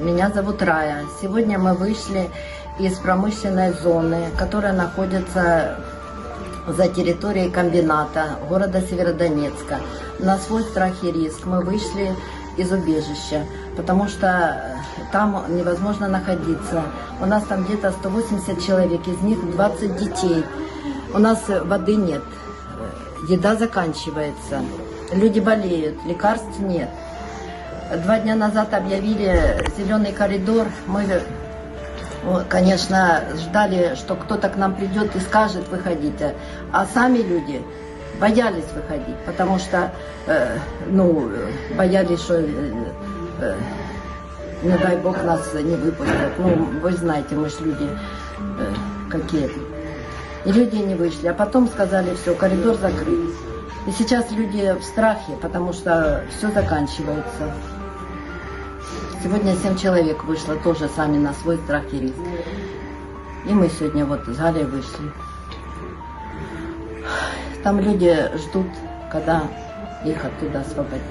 Меня зовут Рая. Сегодня мы вышли из промышленной зоны, которая находится за территорией комбината города Северодонецка. На свой страх и риск мы вышли из убежища, потому что там невозможно находиться. У нас там где-то 180 человек, из них 20 детей. У нас воды нет, еда заканчивается, люди болеют, лекарств нет. 2 дня назад объявили зеленый коридор. Мы, конечно, ждали, что кто-то к нам придет и скажет выходите. А сами люди боялись выходить, потому что, боялись, что, не дай бог, нас не выпустят. Вы знаете, мы же люди какие. И люди не вышли. А потом сказали, все, коридор закрыт. И сейчас люди в страхе, потому что все заканчивается. Сегодня 7 человек вышло, тоже сами на свой страх и риск. И мы сегодня вот с Галей вышли. Там люди ждут, когда их оттуда освободят.